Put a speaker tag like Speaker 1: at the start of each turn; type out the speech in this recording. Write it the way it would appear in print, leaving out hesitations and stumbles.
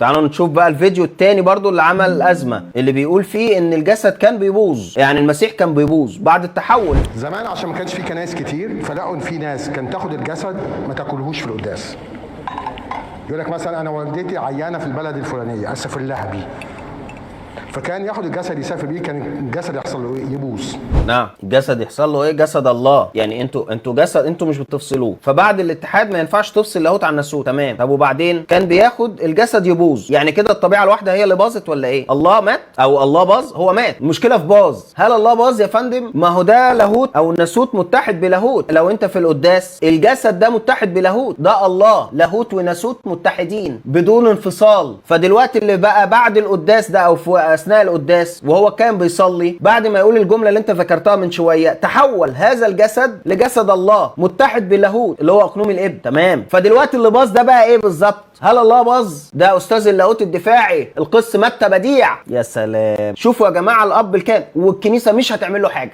Speaker 1: تعالوا نشوف بقى الفيديو التاني برضو اللي عمل أزمة، اللي بيقول فيه إن الجسد كان بيبوظ، يعني المسيح كان بيبوظ بعد التحول.
Speaker 2: زمان عشان ما كانش في كنايس كتير، فلقوا ان في ناس كان تاخد الجسد ما تاكلهوش في القداس. يقول لك مثلا انا والدتي عيانه في البلد الفلانيه، اسافر لها بيه، فكان ياخد الجسد يسافر بيه، كان الجسد يحصل له ايه؟ يبوظ.
Speaker 1: نعم، الجسد يحصل له ايه؟ جسد الله، يعني انتوا جسد، انتوا مش بتفصلوه. فبعد الاتحاد ما ينفعش تفصل اللاهوت عن الناسوت، تمام. طب وبعدين كان بياخد الجسد يبوظ، يعني كده الطبيعه الواحده هي اللي باظت ولا ايه؟ الله مات او الله باظ؟ هو مات، المشكله في باظ. هل الله باظ يا فندم؟ ما هو ده لاهوت او الناسوت متحد بلاهوت. لو انت في القداس الجسد ده متحد بلاهوت، ده الله لاهوت وناسوت متحدين بدون انفصال. فدلوقتي اللي بقى بعد القداس ده او في اثناء القداس وهو كان بيصلي، بعد ما يقول الجمله اللي انت ذكرتها من شويه، تحول هذا الجسد لجسد الله متحد باللاهوت اللي هو اقنوم الابن، تمام. فدلوقتي اللي باظ ده بقى ايه بالظبط؟ هل الله باظ؟ ده استاذ اللاهوت الدفاعي القس متى بديع. يا سلام، شوفوا يا جماعه الاب الكامل، والكنيسه مش هتعمل له حاجه.